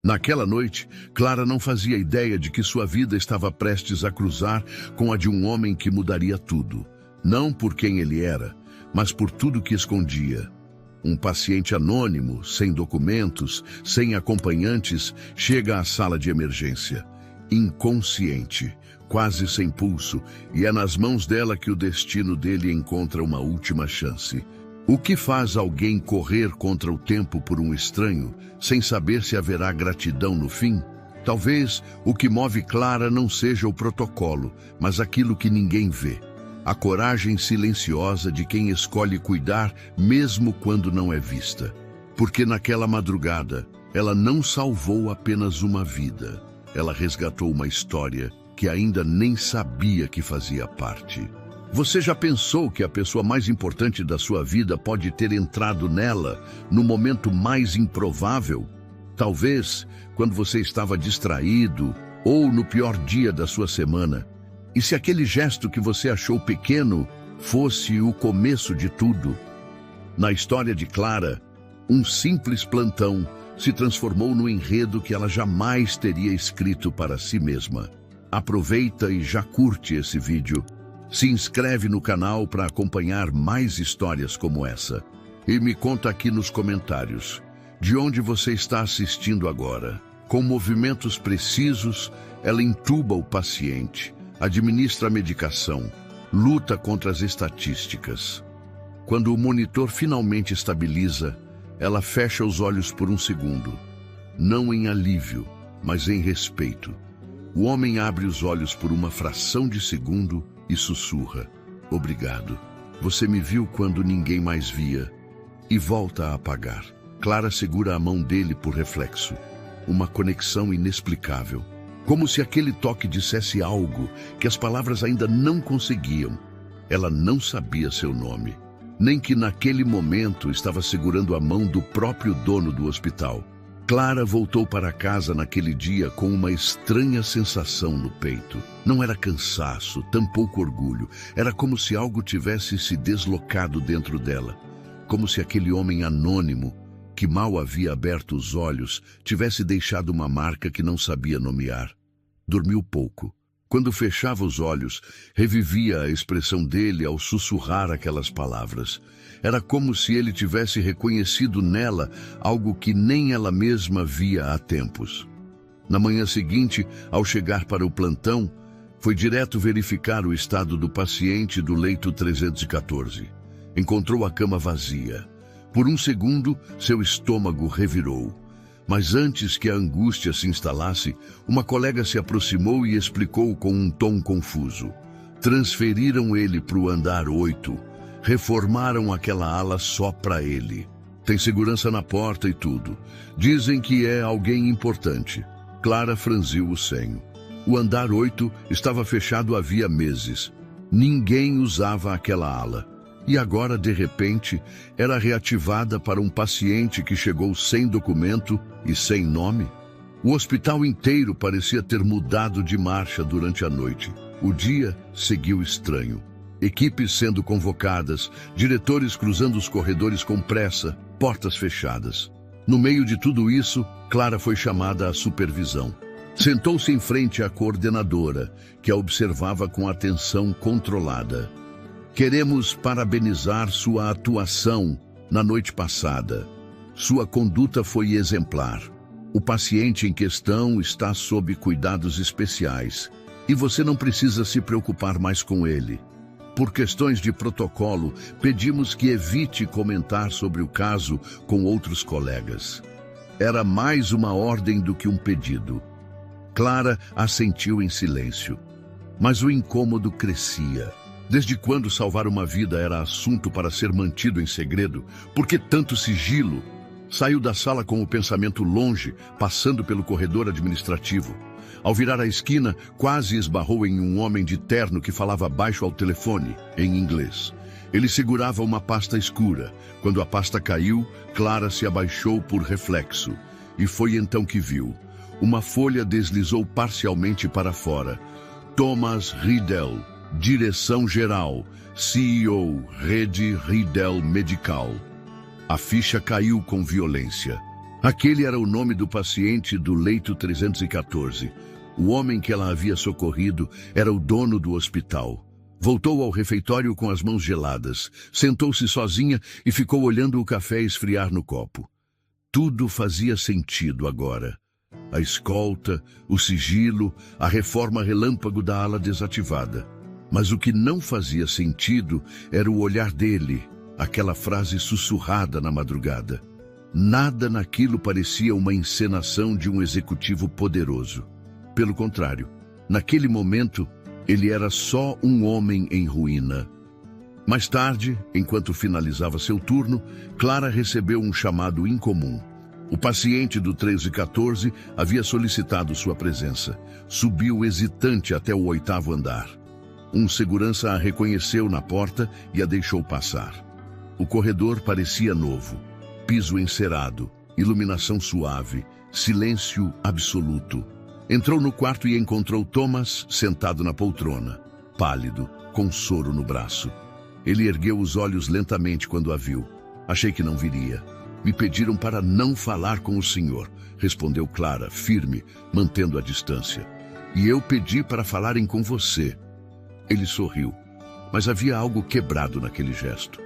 Naquela noite, Clara não fazia ideia de que sua vida estava prestes a cruzar com a de um homem que mudaria tudo. Não por quem ele era, mas por tudo que escondia. Um paciente anônimo, sem documentos, sem acompanhantes, chega à sala de emergência. Inconsciente, quase sem pulso, e é nas mãos dela que o destino dele encontra uma última chance. O que faz alguém correr contra o tempo por um estranho, sem saber se haverá gratidão no fim? Talvez o que move Clara não seja o protocolo, mas aquilo que ninguém vê. A coragem silenciosa de quem escolhe cuidar mesmo quando não é vista. Porque naquela madrugada, ela não salvou apenas uma vida. Ela resgatou uma história que ainda nem sabia que fazia parte. Você já pensou que a pessoa mais importante da sua vida pode ter entrado nela no momento mais improvável? Talvez quando você estava distraído ou no pior dia da sua semana. E se aquele gesto que você achou pequeno fosse o começo de tudo? Na história de Clara, um simples plantão se transformou no enredo que ela jamais teria escrito para si mesma. Aproveita e já curte esse vídeo. Se inscreve no canal para acompanhar mais histórias como essa. E me conta aqui nos comentários, de onde você está assistindo agora. Com movimentos precisos, ela entuba o paciente, administra a medicação, luta contra as estatísticas. Quando o monitor finalmente estabiliza, ela fecha os olhos por um segundo. Não em alívio, mas em respeito. O homem abre os olhos por uma fração de segundo e sussurra: "Obrigado. Você me viu quando ninguém mais via." E volta a apagar. Clara segura a mão dele por reflexo. Uma conexão inexplicável. Como se aquele toque dissesse algo que as palavras ainda não conseguiam. Ela não sabia seu nome, nem que naquele momento estava segurando a mão do próprio dono do hospital. Clara voltou para casa naquele dia com uma estranha sensação no peito. Não era cansaço, tampouco orgulho. Era como se algo tivesse se deslocado dentro dela. Como se aquele homem anônimo, que mal havia aberto os olhos, tivesse deixado uma marca que não sabia nomear. Dormiu pouco. Quando fechava os olhos, revivia a expressão dele ao sussurrar aquelas palavras. Era como se ele tivesse reconhecido nela algo que nem ela mesma via há tempos. Na manhã seguinte, ao chegar para o plantão, foi direto verificar o estado do paciente do leito 314. Encontrou a cama vazia. Por um segundo, seu estômago revirou. Mas antes que a angústia se instalasse, uma colega se aproximou e explicou com um tom confuso. Transferiram ele para o andar 8. Reformaram aquela ala só para ele. Tem segurança na porta e tudo. Dizem que é alguém importante. Clara franziu o senho. O andar 8 estava fechado havia meses. Ninguém usava aquela ala. E agora, de repente, era reativada para um paciente que chegou sem documento e sem nome? O hospital inteiro parecia ter mudado de marcha durante a noite. O dia seguiu estranho. Equipes sendo convocadas, diretores cruzando os corredores com pressa, portas fechadas. No meio de tudo isso, Clara foi chamada à supervisão. Sentou-se em frente à coordenadora, que a observava com atenção controlada. "Queremos parabenizar sua atuação na noite passada. Sua conduta foi exemplar. O paciente em questão está sob cuidados especiais e você não precisa se preocupar mais com ele. Por questões de protocolo, pedimos que evite comentar sobre o caso com outros colegas." Era mais uma ordem do que um pedido. Clara assentiu em silêncio. Mas o incômodo crescia. Desde quando salvar uma vida era assunto para ser mantido em segredo? Por que tanto sigilo? Saiu da sala com o pensamento longe, passando pelo corredor administrativo. Ao virar a esquina, quase esbarrou em um homem de terno que falava baixo ao telefone, em inglês. Ele segurava uma pasta escura. Quando a pasta caiu, Clara se abaixou por reflexo. E foi então que viu. Uma folha deslizou parcialmente para fora. Thomas Riedel, Direção-Geral, CEO, Rede Riedel Medical. A ficha caiu com violência. Aquele era o nome do paciente do leito 314. O homem que ela havia socorrido era o dono do hospital. Voltou ao refeitório com as mãos geladas, sentou-se sozinha e ficou olhando o café esfriar no copo. Tudo fazia sentido agora. A escolta, o sigilo, a reforma relâmpago da ala desativada. Mas o que não fazia sentido era o olhar dele, aquela frase sussurrada na madrugada. Nada naquilo parecia uma encenação de um executivo poderoso. Pelo contrário, naquele momento, ele era só um homem em ruína. Mais tarde, enquanto finalizava seu turno, Clara recebeu um chamado incomum. O paciente do 1314 havia solicitado sua presença. Subiu hesitante até o 8º andar. Um segurança a reconheceu na porta e a deixou passar. O corredor parecia novo. Piso encerado, iluminação suave, silêncio absoluto. Entrou no quarto e encontrou Thomas sentado na poltrona, pálido, com soro no braço. Ele ergueu os olhos lentamente quando a viu. Achei que não viria. Me pediram para não falar com o senhor, respondeu Clara, firme, mantendo a distância. E eu pedi para falarem com você. Ele sorriu, mas havia algo quebrado naquele gesto.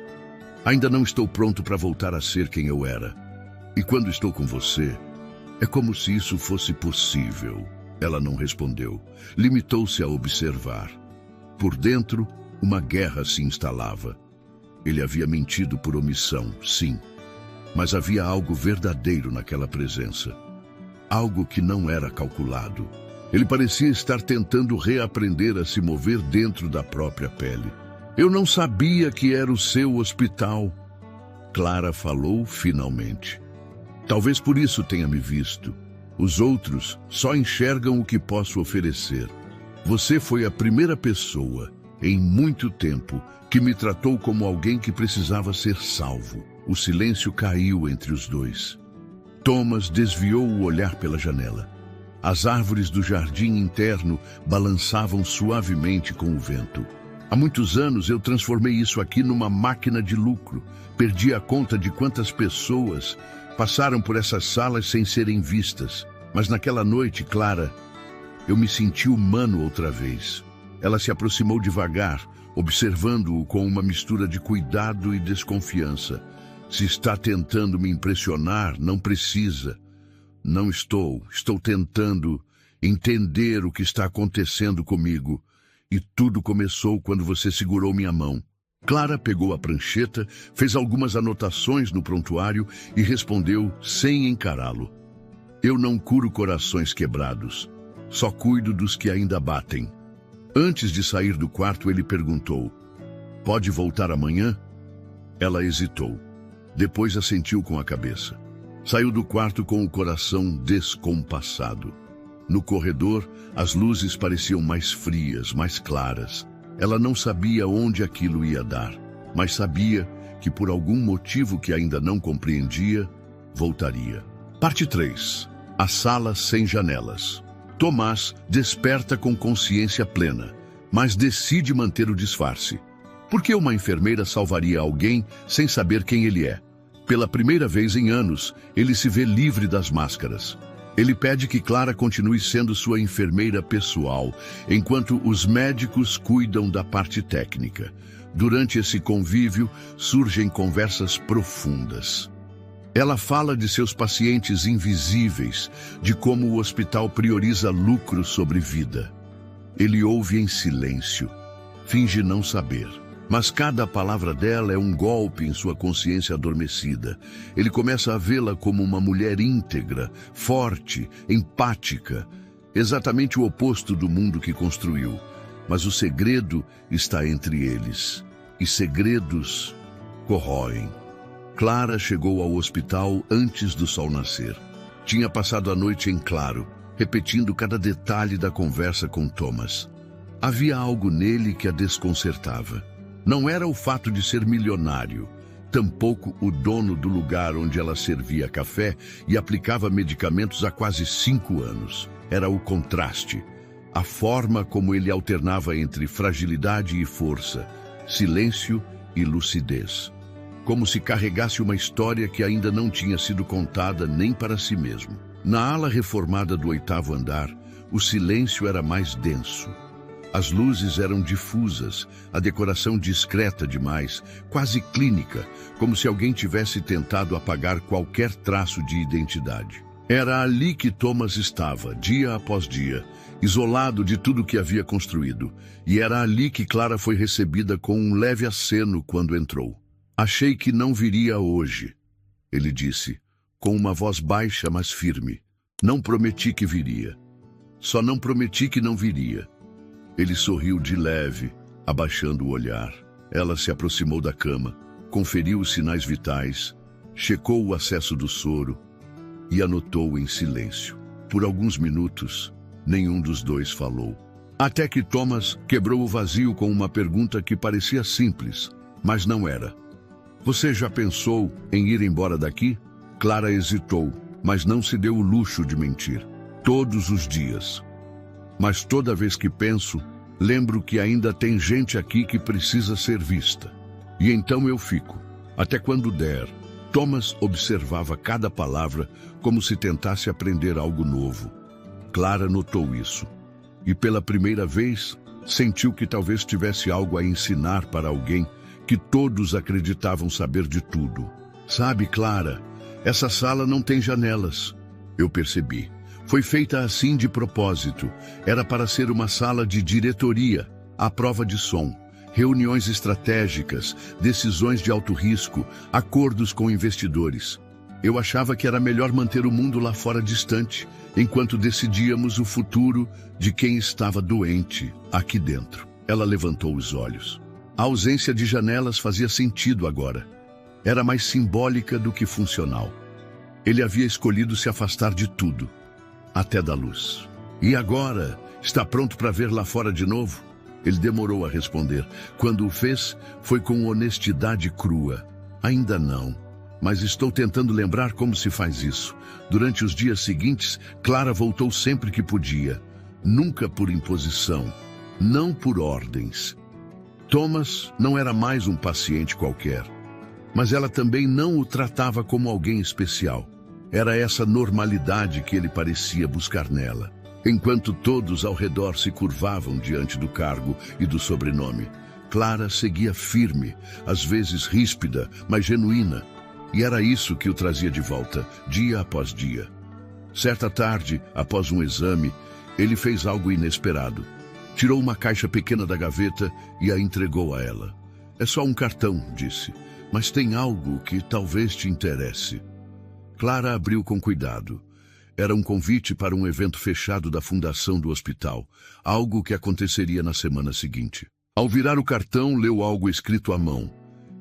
Ainda não estou pronto para voltar a ser quem eu era. E quando estou com você, é como se isso fosse possível. Ela não respondeu. Limitou-se a observar. Por dentro, uma guerra se instalava. Ele havia mentido por omissão, sim. Mas havia algo verdadeiro naquela presença. Algo que não era calculado. Ele parecia estar tentando reaprender a se mover dentro da própria pele. Eu não sabia que era o seu hospital. Clara falou finalmente. Talvez por isso tenha me visto. Os outros só enxergam o que posso oferecer. Você foi a primeira pessoa, em muito tempo, que me tratou como alguém que precisava ser salvo. O silêncio caiu entre os dois. Thomas desviou o olhar pela janela. As árvores do jardim interno balançavam suavemente com o vento. Há muitos anos eu transformei isso aqui numa máquina de lucro. Perdi a conta de quantas pessoas passaram por essas salas sem serem vistas. Mas naquela noite, Clara, eu me senti humano outra vez. Ela se aproximou devagar, observando-o com uma mistura de cuidado e desconfiança. Se está tentando me impressionar, não precisa. Não estou. Estou tentando entender o que está acontecendo comigo. E tudo começou quando você segurou minha mão. Clara pegou a prancheta, fez algumas anotações no prontuário e respondeu sem encará-lo. Eu não curo corações quebrados. Só cuido dos que ainda batem. Antes de sair do quarto, ele perguntou: pode voltar amanhã? Ela hesitou. Depois assentiu com a cabeça. Saiu do quarto com o coração descompassado. No corredor, as luzes pareciam mais frias, mais claras. Ela não sabia onde aquilo ia dar, mas sabia que por algum motivo que ainda não compreendia, voltaria. Parte 3. A sala sem janelas. Tomás desperta com consciência plena, mas decide manter o disfarce. Por que uma enfermeira salvaria alguém sem saber quem ele é? Pela primeira vez em anos, ele se vê livre das máscaras. Ele pede que Clara continue sendo sua enfermeira pessoal, enquanto os médicos cuidam da parte técnica. Durante esse convívio, surgem conversas profundas. Ela fala de seus pacientes invisíveis, de como o hospital prioriza lucro sobre vida. Ele ouve em silêncio, finge não saber. Mas cada palavra dela é um golpe em sua consciência adormecida. Ele começa a vê-la como uma mulher íntegra, forte, empática, exatamente o oposto do mundo que construiu. Mas o segredo está entre eles. E segredos corroem. Clara chegou ao hospital antes do sol nascer. Tinha passado a noite em claro, repetindo cada detalhe da conversa com Thomas. Havia algo nele que a desconcertava. Não era o fato de ser milionário, tampouco o dono do lugar onde ela servia café e aplicava medicamentos há quase 5 anos. Era o contraste, a forma como ele alternava entre fragilidade e força, silêncio e lucidez. como se carregasse uma história que ainda não tinha sido contada nem para si mesmo. Na ala reformada do 8º andar, o silêncio era mais denso. As luzes eram difusas, a decoração discreta demais, quase clínica, como se alguém tivesse tentado apagar qualquer traço de identidade. Era ali que Thomas estava, dia após dia, isolado de tudo que havia construído, e era ali que Clara foi recebida com um leve aceno quando entrou. "Achei que não viria hoje", ele disse, com uma voz baixa, mas firme. "Não prometi que viria. Só não prometi que não viria." Ele sorriu de leve, abaixando o olhar. Ela se aproximou da cama, conferiu os sinais vitais, checou o acesso do soro e anotou em silêncio. Por alguns minutos, nenhum dos dois falou. Até que Thomas quebrou o vazio com uma pergunta que parecia simples, mas não era. "Você já pensou em ir embora daqui?" Clara hesitou, mas não se deu o luxo de mentir. "Todos os dias. Mas toda vez que penso, lembro que ainda tem gente aqui que precisa ser vista. E então eu fico, até quando der." Thomas observava cada palavra como se tentasse aprender algo novo. Clara notou isso. E pela primeira vez, sentiu que talvez tivesse algo a ensinar para alguém que todos acreditavam saber de tudo. "Sabe, Clara, essa sala não tem janelas." Eu percebi. Foi feita assim de propósito. Era para ser uma sala de diretoria, à prova de som, reuniões estratégicas, decisões de alto risco, acordos com investidores. Eu achava que era melhor manter o mundo lá fora distante, enquanto decidíamos o futuro de quem estava doente aqui dentro. Ela levantou os olhos. A ausência de janelas fazia sentido agora. Era mais simbólica do que funcional. Ele havia escolhido se afastar de tudo, até da luz. "E agora? Está pronto para ver lá fora de novo?" Ele demorou a responder. Quando o fez, foi com honestidade crua. "Ainda não, mas estou tentando lembrar como se faz isso." Durante os dias seguintes, Clara voltou sempre que podia. Nunca por imposição, não por ordens. Thomas não era mais um paciente qualquer, mas ela também não o tratava como alguém especial. Era essa normalidade que ele parecia buscar nela. Enquanto todos ao redor se curvavam diante do cargo e do sobrenome, Clara seguia firme, às vezes ríspida, mas genuína. E era isso que o trazia de volta, dia após dia. Certa tarde, após um exame, ele fez algo inesperado. Tirou uma caixa pequena da gaveta e a entregou a ela. "É só um cartão", disse, "mas tem algo que talvez te interesse." Clara abriu com cuidado. Era um convite para um evento fechado da fundação do hospital, algo que aconteceria na semana seguinte. Ao virar o cartão, leu algo escrito à mão.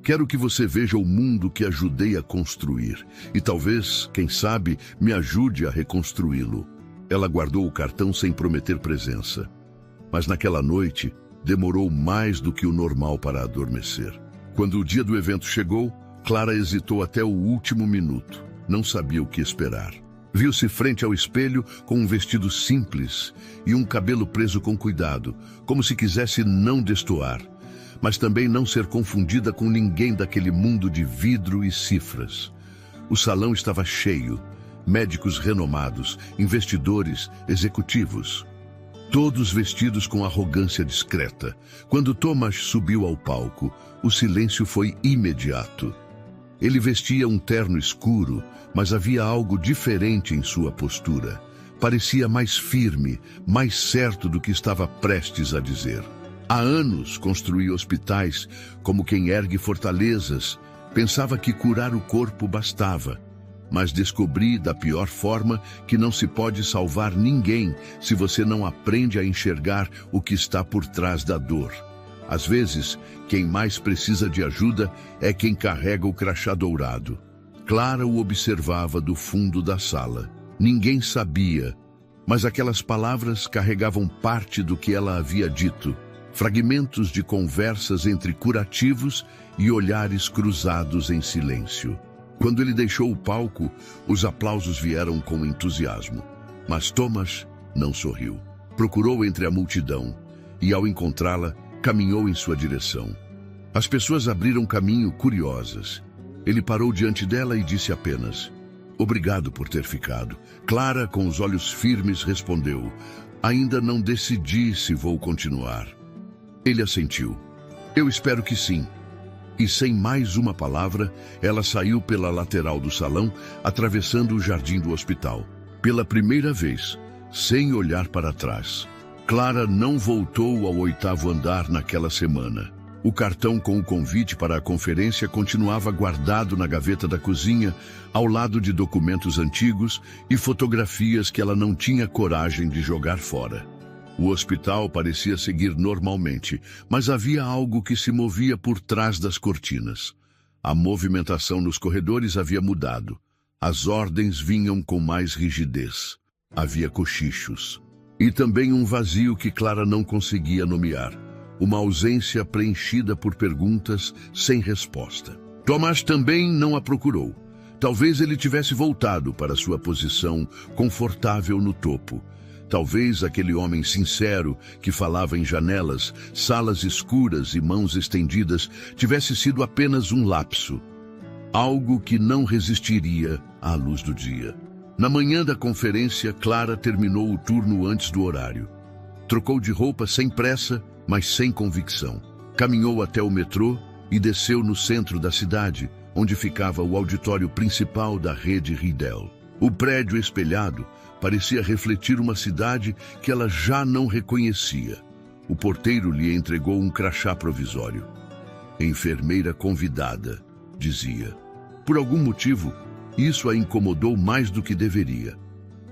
"Quero que você veja o mundo que ajudei a construir, e talvez, quem sabe, me ajude a reconstruí-lo." Ela guardou o cartão sem prometer presença. Mas naquela noite, demorou mais do que o normal para adormecer. Quando o dia do evento chegou, Clara hesitou até o último minuto. Não sabia o que esperar. Viu-se frente ao espelho com um vestido simples e um cabelo preso com cuidado, como se quisesse não destoar, mas também não ser confundida com ninguém daquele mundo de vidro e cifras. O salão estava cheio, médicos renomados, investidores, executivos, todos vestidos com arrogância discreta. Quando Thomas subiu ao palco, o silêncio foi imediato. Ele vestia um terno escuro, mas havia algo diferente em sua postura. Parecia mais firme, mais certo do que estava prestes a dizer. Há anos construía hospitais como quem ergue fortalezas. Pensava que curar o corpo bastava. Mas descobri da pior forma que não se pode salvar ninguém se você não aprende a enxergar o que está por trás da dor. Às vezes, quem mais precisa de ajuda é quem carrega o crachá dourado. Clara o observava do fundo da sala. Ninguém sabia, mas aquelas palavras carregavam parte do que ela havia dito. Fragmentos de conversas entre curativos e olhares cruzados em silêncio. Quando ele deixou o palco, os aplausos vieram com entusiasmo. Mas Thomas não sorriu. Procurou entre a multidão e, ao encontrá-la, caminhou em sua direção. As pessoas abriram caminho curiosas. Ele parou diante dela e disse apenas: "Obrigado por ter ficado." Clara, com os olhos firmes, respondeu: "Ainda não decidi se vou continuar." Ele assentiu: "Eu espero que sim." E sem mais uma palavra, ela saiu pela lateral do salão, atravessando o jardim do hospital. Pela primeira vez, sem olhar para trás. Clara não voltou ao 8º andar naquela semana. O cartão com o convite para a conferência continuava guardado na gaveta da cozinha, ao lado de documentos antigos e fotografias que ela não tinha coragem de jogar fora. O hospital parecia seguir normalmente, mas havia algo que se movia por trás das cortinas. A movimentação nos corredores havia mudado. As ordens vinham com mais rigidez. Havia cochichos. E também um vazio que Clara não conseguia nomear. Uma ausência preenchida por perguntas sem resposta. Tomás também não a procurou. Talvez ele tivesse voltado para sua posição confortável no topo. Talvez aquele homem sincero que falava em janelas, salas escuras e mãos estendidas tivesse sido apenas um lapso. Algo que não resistiria à luz do dia. Na manhã da conferência, Clara terminou o turno antes do horário. Trocou de roupa sem pressa, mas sem convicção. Caminhou até o metrô e desceu no centro da cidade, onde ficava o auditório principal da rede Riedel. O prédio espelhado parecia refletir uma cidade que ela já não reconhecia. O porteiro lhe entregou um crachá provisório. "Enfermeira convidada", dizia. Por algum motivo, isso a incomodou mais do que deveria.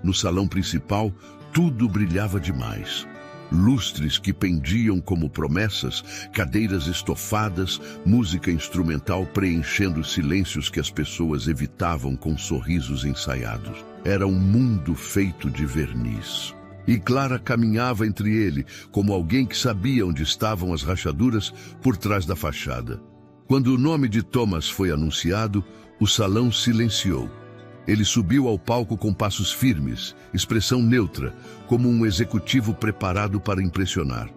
No salão principal, tudo brilhava demais. Lustres que pendiam como promessas, cadeiras estofadas, música instrumental preenchendo os silêncios que as pessoas evitavam com sorrisos ensaiados. Era um mundo feito de verniz. E Clara caminhava entre ele, como alguém que sabia onde estavam as rachaduras por trás da fachada. Quando o nome de Thomas foi anunciado, o salão silenciou. Ele subiu ao palco com passos firmes, expressão neutra, como um executivo preparado para impressionar.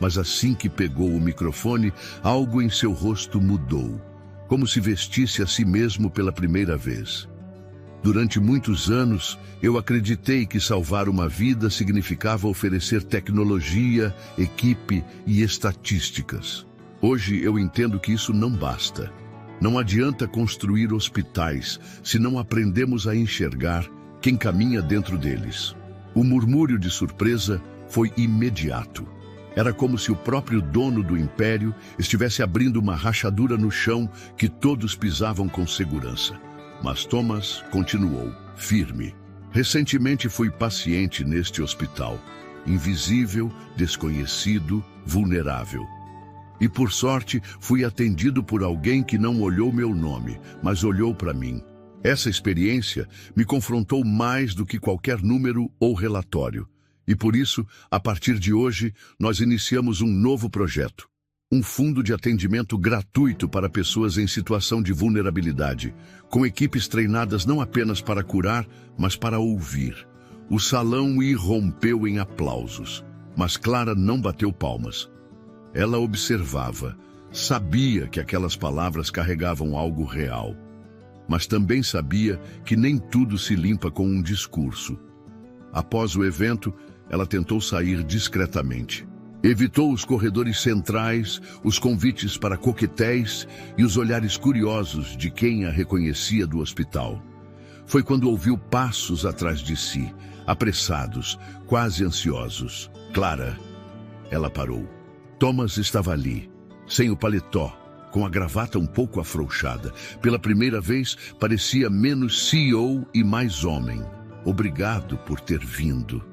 Mas assim que pegou o microfone, algo em seu rosto mudou, como se vestisse a si mesmo pela primeira vez. Durante muitos anos, eu acreditei que salvar uma vida significava oferecer tecnologia, equipe e estatísticas. Hoje eu entendo que isso não basta. Não adianta construir hospitais se não aprendemos a enxergar quem caminha dentro deles. O murmúrio de surpresa foi imediato. Era como se o próprio dono do império estivesse abrindo uma rachadura no chão que todos pisavam com segurança. Mas Thomas continuou, firme. Recentemente fui paciente neste hospital. Invisível, desconhecido, vulnerável. E por sorte, fui atendido por alguém que não olhou meu nome, mas olhou para mim. Essa experiência me confrontou mais do que qualquer número ou relatório. E por isso, a partir de hoje, nós iniciamos um novo projeto. Um fundo de atendimento gratuito para pessoas em situação de vulnerabilidade, com equipes treinadas não apenas para curar, mas para ouvir. O salão irrompeu em aplausos, mas Clara não bateu palmas. Ela observava, sabia que aquelas palavras carregavam algo real, mas também sabia que nem tudo se limpa com um discurso. Após o evento, ela tentou sair discretamente. Evitou os corredores centrais, os convites para coquetéis e os olhares curiosos de quem a reconhecia do hospital. Foi quando ouviu passos atrás de si, apressados, quase ansiosos. Clara. Ela parou. Thomas estava ali, sem o paletó, com a gravata um pouco afrouxada. Pela primeira vez, parecia menos CEO e mais homem. "Obrigado por ter vindo",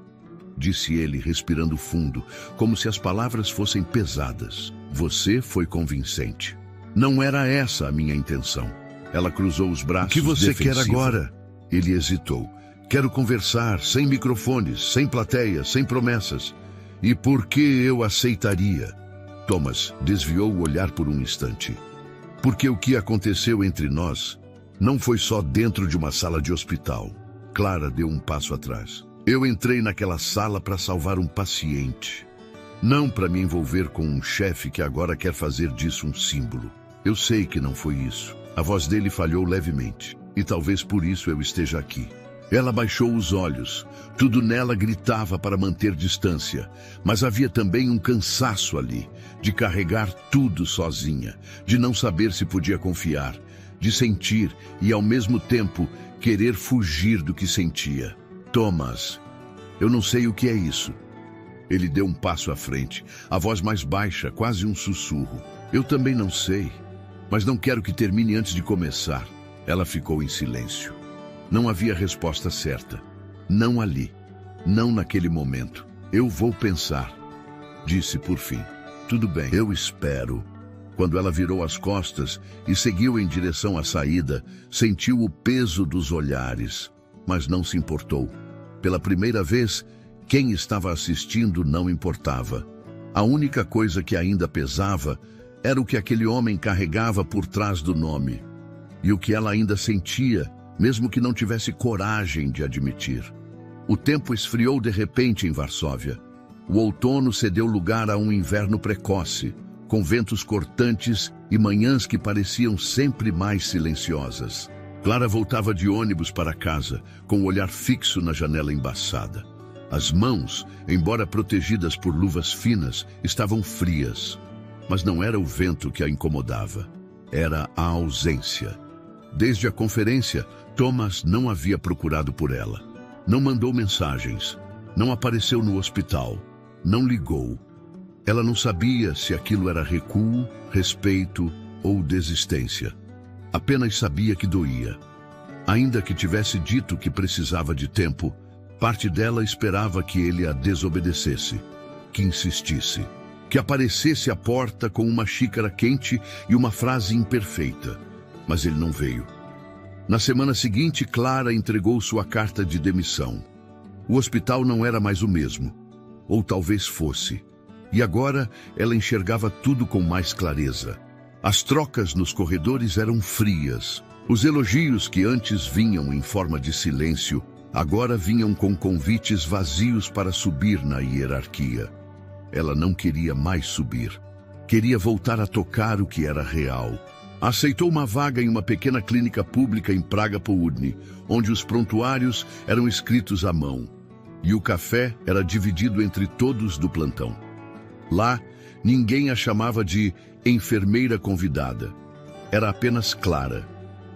disse ele, respirando fundo, como se as palavras fossem pesadas. "Você foi convincente." "Não era essa a minha intenção." Ela cruzou os braços. "O que você quer agora?" Ele hesitou. "Quero conversar, sem microfones, sem plateia, sem promessas." "E por que eu aceitaria?" Thomas desviou o olhar por um instante. "Porque o que aconteceu entre nós não foi só dentro de uma sala de hospital." Clara deu um passo atrás. "Eu entrei naquela sala para salvar um paciente. Não para me envolver com um chefe que agora quer fazer disso um símbolo. Eu sei que não foi isso." A voz dele falhou levemente. E talvez por isso eu esteja aqui. Ela baixou os olhos. Tudo nela gritava para manter distância. Mas havia também um cansaço ali, de carregar tudo sozinha, de não saber se podia confiar, de sentir e, ao mesmo tempo, querer fugir do que sentia. Thomas, eu não sei o que é isso. Ele deu um passo à frente, a voz mais baixa, quase um sussurro. Eu também não sei, mas não quero que termine antes de começar. Ela ficou em silêncio. Não havia resposta certa. Não ali. Não naquele momento. Eu vou pensar, disse por fim. Tudo bem, eu espero. Quando ela virou as costas e seguiu em direção à saída, sentiu o peso dos olhares, mas não se importou. Pela primeira vez, quem estava assistindo não importava. A única coisa que ainda pesava era o que aquele homem carregava por trás do nome. E o que ela ainda sentia, mesmo que não tivesse coragem de admitir. O tempo esfriou de repente em Varsóvia. O outono cedeu lugar a um inverno precoce, com ventos cortantes e manhãs que pareciam sempre mais silenciosas. Clara voltava de ônibus para casa, com o olhar fixo na janela embaçada. As mãos, embora protegidas por luvas finas, estavam frias. Mas não era o vento que a incomodava, era a ausência. Desde a conferência, Thomas não havia procurado por ela. Não mandou mensagens, não apareceu no hospital, não ligou. Ela não sabia se aquilo era recuo, respeito ou desistência. Apenas sabia que doía. Ainda que tivesse dito que precisava de tempo, parte dela esperava que ele a desobedecesse, que insistisse, que aparecesse à porta com uma xícara quente e uma frase imperfeita. Mas ele não veio. Na semana seguinte, Clara entregou sua carta de demissão. O hospital não era mais o mesmo, ou talvez fosse. E agora ela enxergava tudo com mais clareza. As trocas nos corredores eram frias. Os elogios que antes vinham em forma de silêncio, agora vinham com convites vazios para subir na hierarquia. Ela não queria mais subir. Queria voltar a tocar o que era real. Aceitou uma vaga em uma pequena clínica pública em Praga Południe, onde os prontuários eram escritos à mão. E o café era dividido entre todos do plantão. Lá, ninguém a chamava de enfermeira convidada. Era apenas Clara.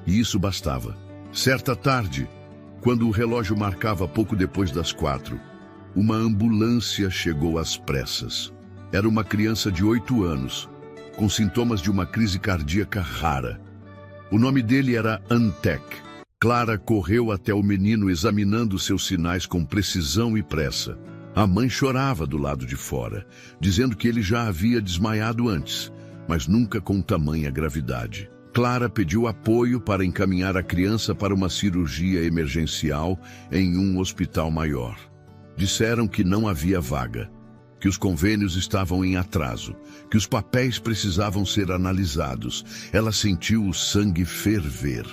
E isso bastava. Certa tarde, quando o relógio marcava pouco depois das 4, uma ambulância chegou às pressas. Era uma criança de 8 anos, com sintomas de uma crise cardíaca rara. O nome dele era Antek. Clara correu até o menino examinando seus sinais com precisão e pressa. A mãe chorava do lado de fora, dizendo que ele já havia desmaiado antes, mas nunca com tamanha gravidade. Clara pediu apoio para encaminhar a criança para uma cirurgia emergencial em um hospital maior. Disseram que não havia vaga, que os convênios estavam em atraso, que os papéis precisavam ser analisados. Ela sentiu o sangue ferver.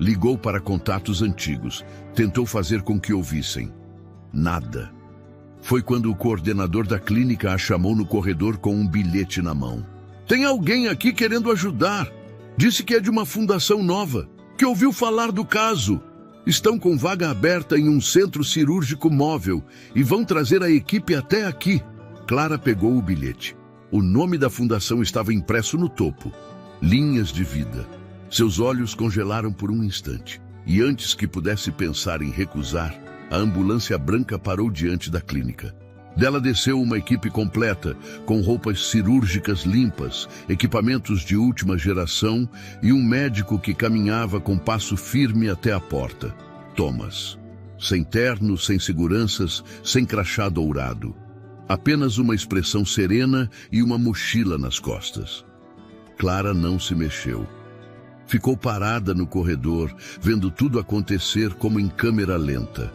Ligou para contatos antigos, tentou fazer com que ouvissem. Nada. Foi quando o coordenador da clínica a chamou no corredor com um bilhete na mão. Tem alguém aqui querendo ajudar. Disse que é de uma fundação nova, que ouviu falar do caso. Estão com vaga aberta em um centro cirúrgico móvel e vão trazer a equipe até aqui. Clara pegou o bilhete. O nome da fundação estava impresso no topo. Linhas de vida. Seus olhos congelaram por um instante. E antes que pudesse pensar em recusar, a ambulância branca parou diante da clínica. Dela desceu uma equipe completa, com roupas cirúrgicas limpas, equipamentos de última geração e um médico que caminhava com passo firme até a porta. Thomas. Sem terno, sem seguranças, sem crachá dourado. Apenas uma expressão serena e uma mochila nas costas. Clara não se mexeu. Ficou parada no corredor, vendo tudo acontecer como em câmera lenta.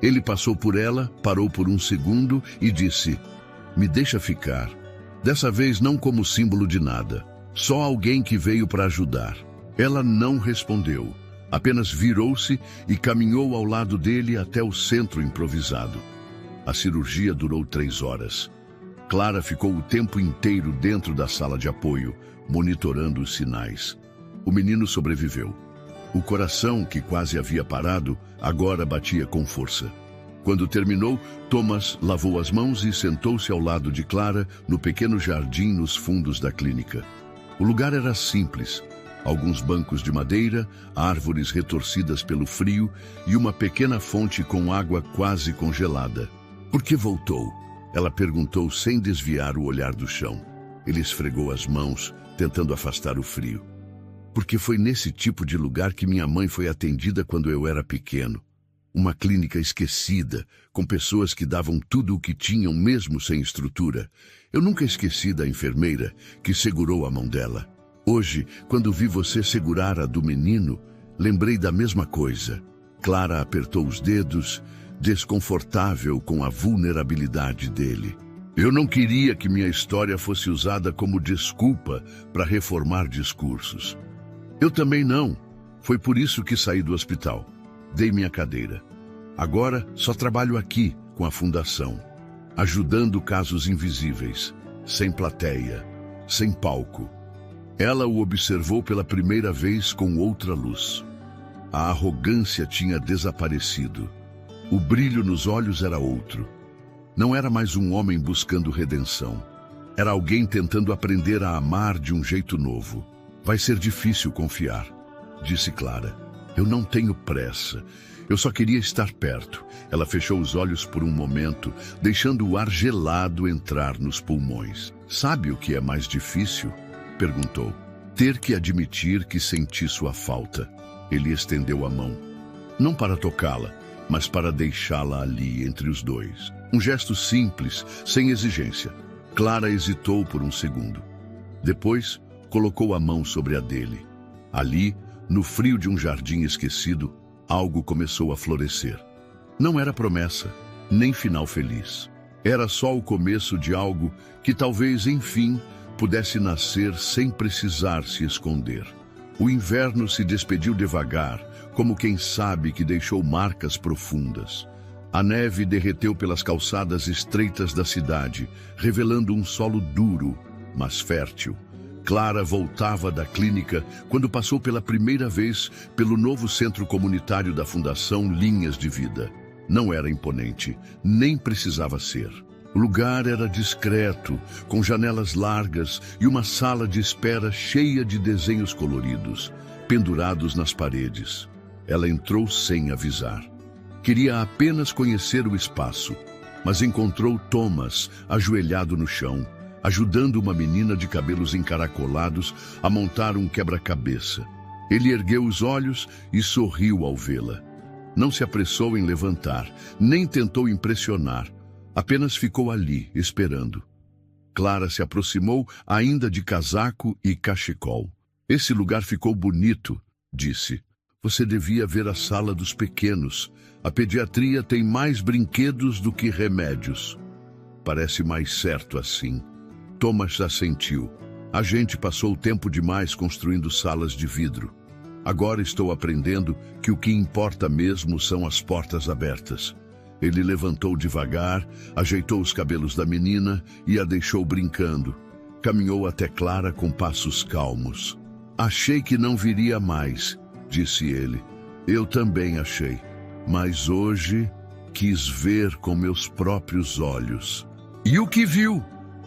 Ele passou por ela, parou por um segundo e disse: "Me deixa ficar." Dessa vez não como símbolo de nada, só alguém que veio para ajudar. Ela não respondeu, apenas virou-se e caminhou ao lado dele até o centro improvisado. A cirurgia durou 3 horas. Clara ficou o tempo inteiro dentro da sala de apoio, monitorando os sinais. O menino sobreviveu. O coração, que quase havia parado, agora batia com força. Quando terminou, Thomas lavou as mãos e sentou-se ao lado de Clara no pequeno jardim nos fundos da clínica. O lugar era simples. Alguns bancos de madeira, árvores retorcidas pelo frio e uma pequena fonte com água quase congelada. Por que voltou? Ela perguntou sem desviar o olhar do chão. Ele esfregou as mãos, tentando afastar o frio. Porque foi nesse tipo de lugar que minha mãe foi atendida quando eu era pequeno. Uma clínica esquecida, com pessoas que davam tudo o que tinham mesmo sem estrutura. Eu nunca esqueci da enfermeira que segurou a mão dela. Hoje, quando vi você segurar a do menino, lembrei da mesma coisa. Clara apertou os dedos, desconfortável com a vulnerabilidade dele. Eu não queria que minha história fosse usada como desculpa para reformar discursos. Eu também não. Foi por isso que saí do hospital. Dei minha cadeira. Agora só trabalho aqui com a fundação, ajudando casos invisíveis, sem plateia, sem palco. Ela o observou pela primeira vez com outra luz. A arrogância tinha desaparecido. O brilho nos olhos era outro. Não era mais um homem buscando redenção. Era alguém tentando aprender a amar de um jeito novo. Vai ser difícil confiar, disse Clara. Eu não tenho pressa. Eu só queria estar perto. Ela fechou os olhos por um momento, deixando o ar gelado entrar nos pulmões. Sabe o que é mais difícil? Perguntou. Ter que admitir que senti sua falta. Ele estendeu a mão. Não para tocá-la, mas para deixá-la ali entre os dois. Um gesto simples, sem exigência. Clara hesitou por um segundo. Depois, colocou a mão sobre a dele. Ali, no frio de um jardim esquecido, algo começou a florescer. Não era promessa, nem final feliz. Era só o começo de algo que talvez, enfim, pudesse nascer sem precisar se esconder. O inverno se despediu devagar, como quem sabe que deixou marcas profundas. A neve derreteu pelas calçadas estreitas da cidade, revelando um solo duro, mas fértil. Clara voltava da clínica quando passou pela primeira vez pelo novo centro comunitário da Fundação Linhas de Vida. Não era imponente, nem precisava ser. O lugar era discreto, com janelas largas e uma sala de espera cheia de desenhos coloridos, pendurados nas paredes. Ela entrou sem avisar. Queria apenas conhecer o espaço, mas encontrou Thomas ajoelhado no chão, ajudando uma menina de cabelos encaracolados a montar um quebra-cabeça. Ele ergueu os olhos e sorriu ao vê-la. Não se apressou em levantar, nem tentou impressionar. Apenas ficou ali, esperando. Clara se aproximou, ainda de casaco e cachecol. Esse lugar ficou bonito, disse. Você devia ver a sala dos pequenos. A pediatria tem mais brinquedos do que remédios. Parece mais certo assim. Thomas assentiu. A gente passou tempo demais construindo salas de vidro. Agora estou aprendendo que o que importa mesmo são as portas abertas. Ele levantou devagar, ajeitou os cabelos da menina e a deixou brincando. Caminhou até Clara com passos calmos. Achei que não viria mais, disse ele. Eu também achei, mas hoje quis ver com meus próprios olhos. E o que viu?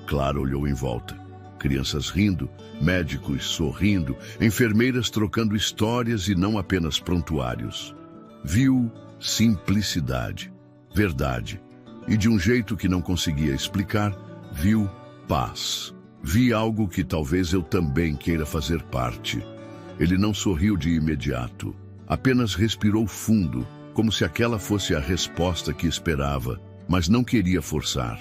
Clara olhou em volta. Crianças rindo, médicos sorrindo, enfermeiras trocando histórias e não apenas prontuários. Viu simplicidade, verdade, e de um jeito que não conseguia explicar, viu paz. Vi algo que talvez eu também queira fazer parte. Ele não sorriu de imediato, apenas respirou fundo, como se aquela fosse a resposta que esperava, mas não queria forçar.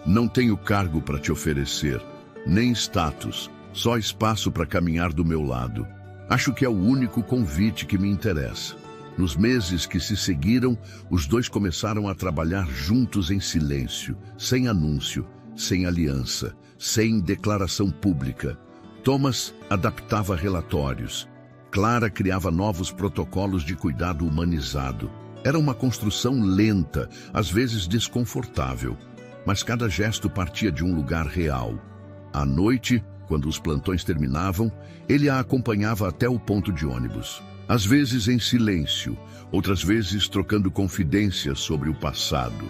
Não tenho cargo para te oferecer, nem status, só espaço para caminhar do meu lado. Acho que é o único convite que me interessa. Nos meses que se seguiram, os dois começaram a trabalhar juntos em silêncio, sem anúncio, sem aliança, sem declaração pública. Thomas adaptava relatórios. Clara criava novos protocolos de cuidado humanizado. Era uma construção lenta, às vezes desconfortável, mas cada gesto partia de um lugar real. À noite, Quando os plantões terminavam, ele a acompanhava até o ponto de ônibus. Às vezes em silêncio, outras vezes trocando confidências sobre o passado.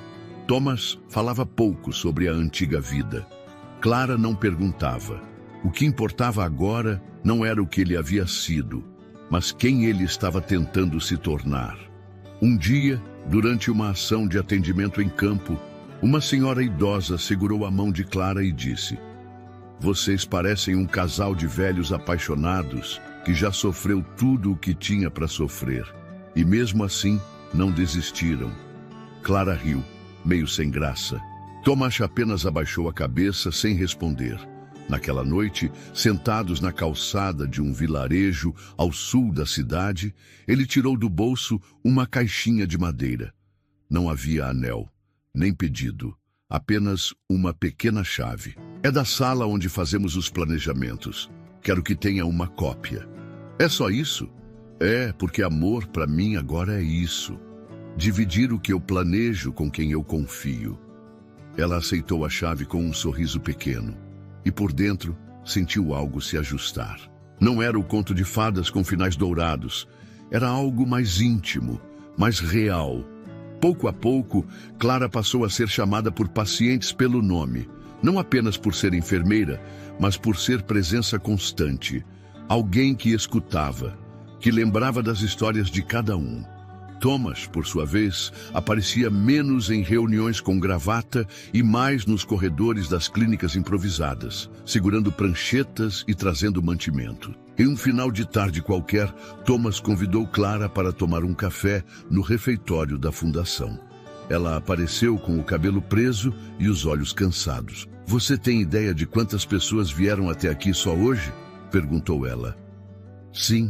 Thomas falava pouco sobre a antiga vida. Clara não perguntava. O que importava agora não era o que ele havia sido, mas quem ele estava tentando se tornar. Um dia, durante uma ação de atendimento em campo, uma senhora idosa segurou a mão de Clara e disse: "Vocês parecem um casal de velhos apaixonados que já sofreu tudo o que tinha para sofrer, e mesmo assim não desistiram." Clara riu, meio sem graça. Thomas apenas abaixou a cabeça sem responder. Naquela noite, sentados na calçada de um vilarejo ao sul da cidade, ele tirou do bolso uma caixinha de madeira. Não havia anel, nem pedido, apenas uma pequena chave. "É da sala onde fazemos os planejamentos. Quero que tenha uma cópia." "É só isso?" "É, porque amor para mim agora é isso. Dividir o que eu planejo com quem eu confio." Ela aceitou a chave com um sorriso pequeno. E por dentro, sentiu algo se ajustar. Não era o conto de fadas com finais dourados. Era algo mais íntimo, mais real. Pouco a pouco, Clara passou a ser chamada por pacientes pelo nome. Não apenas por ser enfermeira, mas por ser presença constante. Alguém que escutava, que lembrava das histórias de cada um. Thomas, por sua vez, aparecia menos em reuniões com gravata e mais nos corredores das clínicas improvisadas, segurando pranchetas e trazendo mantimento. Em um final de tarde qualquer, Thomas convidou Clara para tomar um café no refeitório da fundação. Ela apareceu com o cabelo preso e os olhos cansados. "Você tem ideia de quantas pessoas vieram até aqui só hoje?" perguntou ela. "Sim.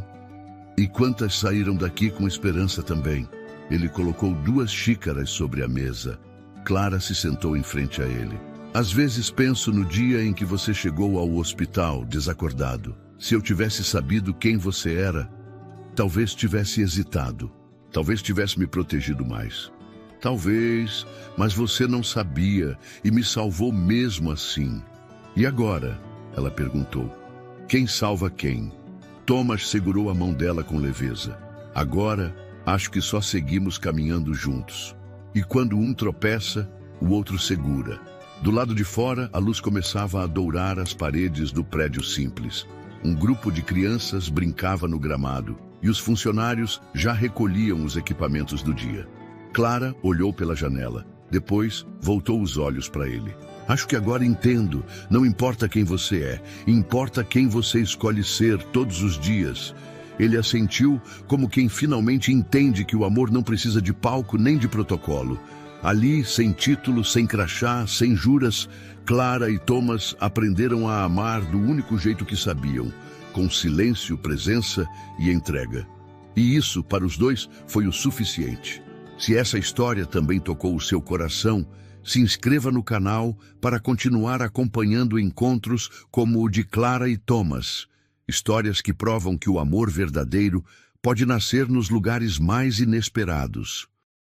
E quantas saíram daqui com esperança também?" Ele colocou 2 xícaras sobre a mesa. Clara se sentou em frente a ele. "Às vezes penso no dia em que você chegou ao hospital, desacordado. Se eu tivesse sabido quem você era, talvez tivesse hesitado. Talvez tivesse me protegido mais. Talvez, mas você não sabia e me salvou mesmo assim." "E agora?" ela perguntou. "Quem salva quem?" Thomas segurou a mão dela com leveza. "Agora, acho que só seguimos caminhando juntos. E quando um tropeça, o outro segura." Do lado de fora, a luz começava a dourar as paredes do prédio simples. Um grupo de crianças brincava no gramado e os funcionários já recolhiam os equipamentos do dia. Clara olhou pela janela. Depois, voltou os olhos para ele. "Acho que agora entendo. Não importa quem você é, importa quem você escolhe ser todos os dias." Ele assentiu como quem finalmente entende que o amor não precisa de palco nem de protocolo. Ali, sem título, sem crachá, sem juras, Clara e Thomas aprenderam a amar do único jeito que sabiam, com silêncio, presença e entrega. E isso, para os dois, foi o suficiente. Se essa história também tocou o seu coração, se inscreva no canal para continuar acompanhando encontros como o de Clara e Thomas. Histórias que provam que o amor verdadeiro pode nascer nos lugares mais inesperados.